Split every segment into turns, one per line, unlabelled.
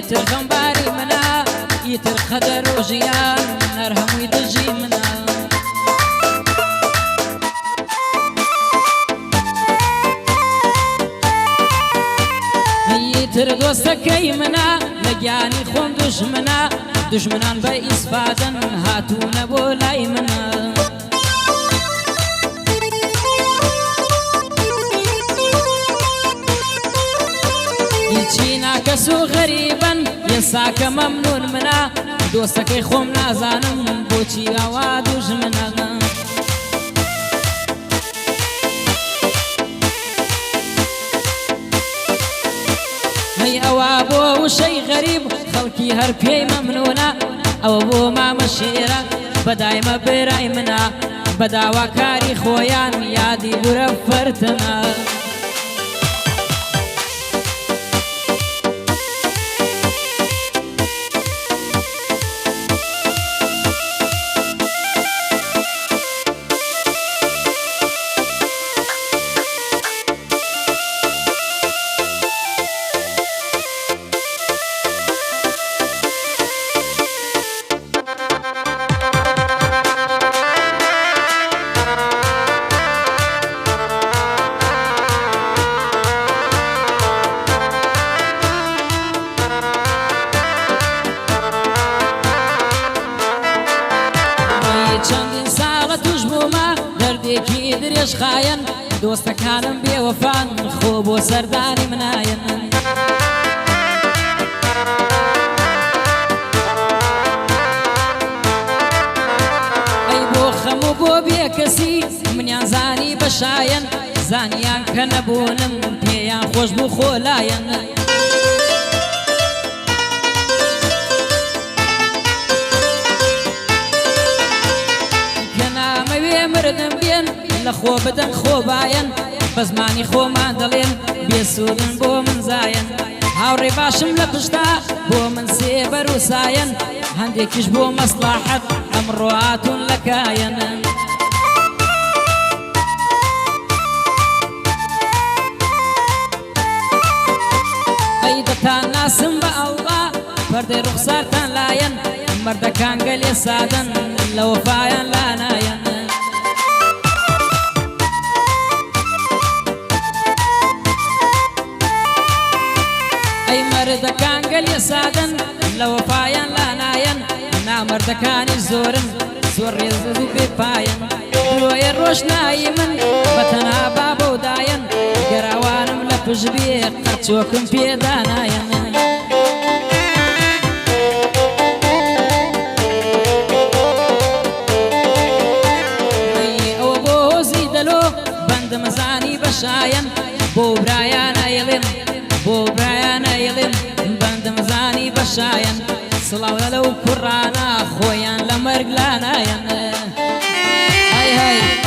يتر غنباري منا يتر قدر وجيان نرهم ويدجي منا يتر دوستكي منا لقياني خون دجمنا دجمنان بإسفادن هاتون بولاي منا يجينا كسو غريبا ينساك ممنون منا دوستكي خوم نازانم بوچي غوا دجمنا هي أوابو وشي غريب خلقي هربي ممنونة أو بو ما مشيرة بدايما براي منا بداوا كاري خويان يادي برفرتنا دريش خاين دوستك كانم بوفان خوب وسرداني مناين اي بو خمو بو بيكسي من ينزاني بشاين زانيان كنبونم بيان خوش بو خولاين مردم بين لخو بدن خو باين بزماني خو ما دلين بيسودن بو من زاين هاوري باشم لبشتا بو من سيبر وساين هنديكش بو مصلحة امروات لكاين ايدتان ناسم بالله فردي رخصارتان لاين مردكان قلي سادن لوفاين لا ناين مردكان قل يسادن لو فاين لا ناين نا مردكان الزورن زور يزدو بفاين دروي الروش نايمن بتنا بابو داين قراوانم لبجبيق قرتوكم في داناين او بو زيدلو بند مزاني بشاين بو برايان ايلين بو برايان ايلين بند مزاني بشاين صلاة لو قرانا خويان لمرق لاناين هاي هاي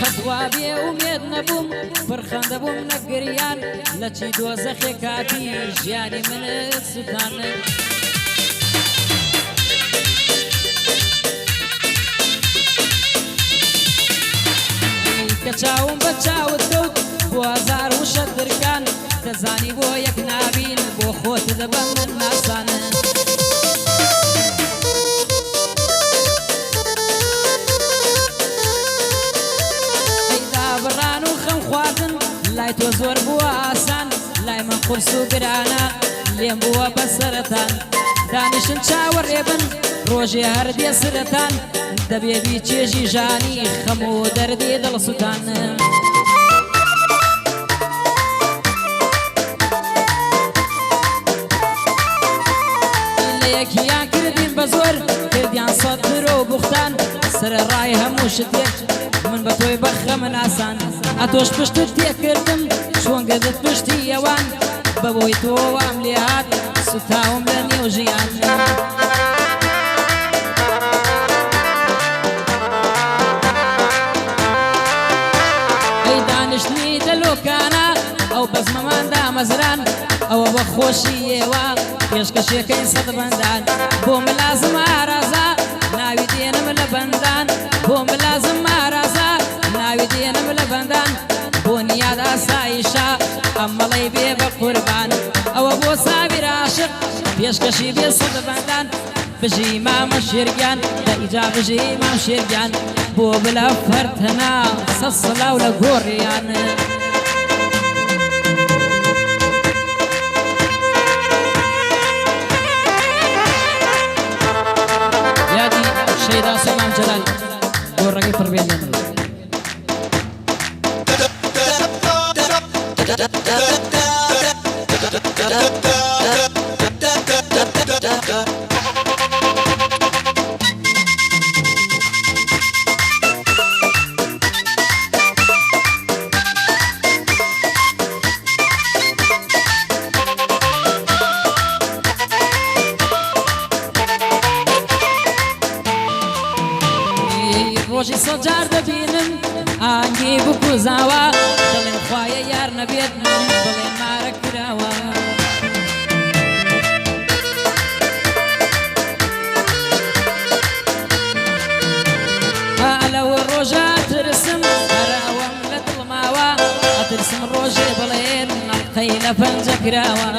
فتوابي وميد نبوم فرخان دبوم نقريان لچي دوزخي كاتي جياني من الستان كچاوم بچاو الدود بوازار وشدر كان تزاني بو يك نابين بو خوت دبن الناسان لاي توزور بوا آسان لاي من قرسو برانا لين بوا بسرتان دانشن چاور ابن روجي هردي سرتان دبي بي چيجي جاني خمو دردي دل سلطان ليك يا كردي شتێک من بە تۆی بەخە من ئاسان ئەتۆش پشتت تێکردم چۆن گەدت پشتی ئەوان بەبۆی تۆ وام لێ هات سوتاوم لە نێو ژیان ئەی دانیشتنی دەلۆکانە ئەو بەزمەماندا مەزران ئەوە بە خۆشی ئێوە پێشکەشەکەی سەد بەندان بۆ ملازم ئارازە ناوی دێنم لە بەندان بۆ ملازم ئارازە ناوی دێنم لە بەندان بۆ نیاد ئاسایشە ئەمەڵەی بێ بە قوربان ئەوە بۆ ساویر عاشق پێشکەشی بێ سەد بەندان بژی مامە شێرگیان لە ئیجا بژی مام شێرگیان بۆ بلە فەرتەنا سەد سڵاو لە گۆڕیان یادی شەیدا سەلام جەلال گۆڕەکەی پڕبێن لێ مرۆڤ ڕۆژی سەجار دەبینم ئانگی بکوزاوە دڵێن خوایە یار نەبێت بڵێن مارە کراوە لەوە ڕۆژە ترسم هەراوەم لە دڵماوە ئەترسم ڕۆژێ بڵێن نەڵقەی لە پەنجە کراوە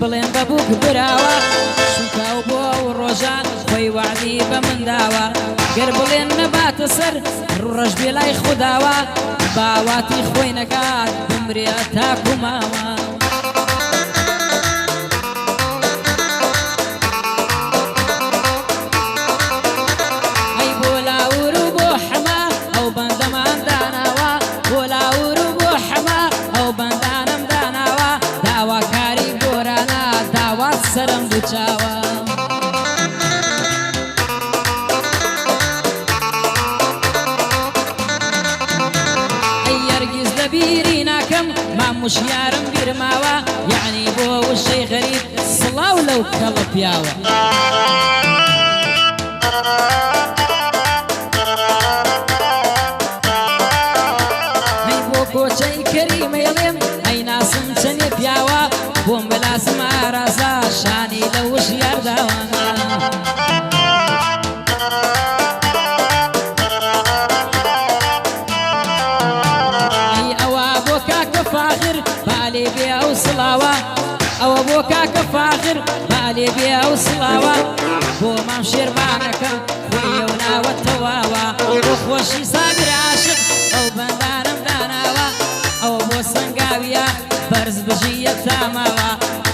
بڵێن بەبووک براوە شوکاو بۆ ئەو ڕۆژان خۆی وعدی بە من داوە گەر بڵێن نەباتە سەر ڕۆژ بێ لای خودداوە باواتی خۆی نەکات بمرێ تاکو ماوە ئەی بۆ لاور و بۆ حەما ئەو بەندەمان داناوە بۆ لاور و بۆ حەما ئەو بەندانم داناوە داواکاری گۆرانە داوات سەرم دووچاوە ئەی هەرگیز لە بیری ناکەم ماموشیارم بیرماوە یعنی بۆ وشەی غەریب سڵاو لەو کەڵە پیاوە ئەی بۆ کۆچەی کەریمەیڵێم ئەی ناسم چەنێ پیاوە بۆم بەلاسم ئارازە شانی لە وشیار داوە ئەی ئەوە بۆ کاکە فاخر بالێ بێ ئەو سڵاوە ئەوە بۆ کاکە فاخر بالێ بێ ئەو سڵاوە بۆ مام شێربانەکەم خۆی و ناوە تەواوە بۆ خۆشی سابر عاشق ئەو بەندانم داناوە ئەوە بۆ سەنگاویە بەرز بژیە تاماوە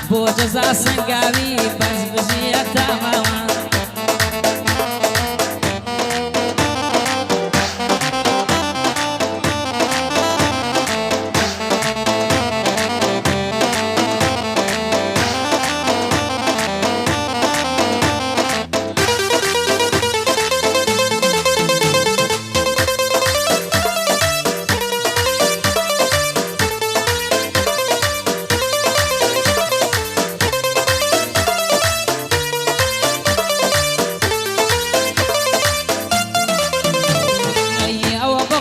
بۆ جەزا سەنگاوی بەرز بژیە تاماوە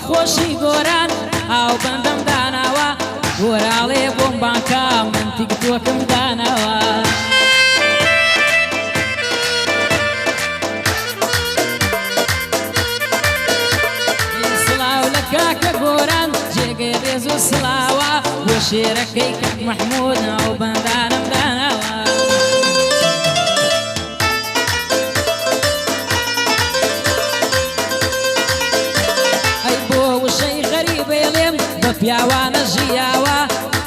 خۆشی گۆران ئاو بەندەم داناوە گۆراڵێ بۆم بانکە من تیکتۆکم داناوە سڵاو لە کاکە گۆران جێگەی ڕێز و سڵاوە بۆ شێرەکەی کەک مەحموود ئاو بەندانم داناوە پیاوانە ژیاوە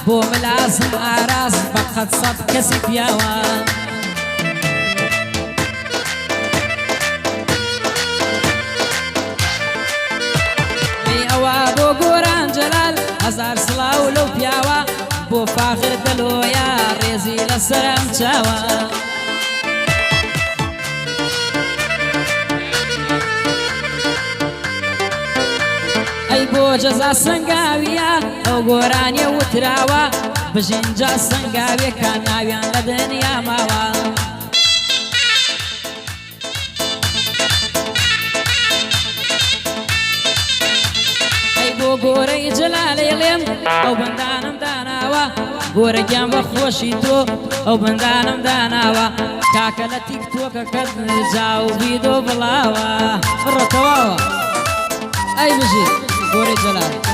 بۆ ملازم ئاراز بە قەت سەد کەسی پیاوە ئەوە بۆ گۆران جەلال هەزار سڵاو لەو پیاوە بۆ فاخر چاوە ئەی بۆ جەزا سنگاویە ئەو گۆرانیە وتراوە بژینجا سنگاوێکە ناویان لە دنیا ماوە ئەی بۆ گۆرەی جەلالەی لێم ئەو بەندانم داناوە گۆرەگیان بە خۆشی تۆ ئەو بەندانم داناوە کاکە لە تیکتۆکەکەت جاو بیدۆ بڵاوە بڕۆ تەواوە ئەی بژی گۆرەی جەلال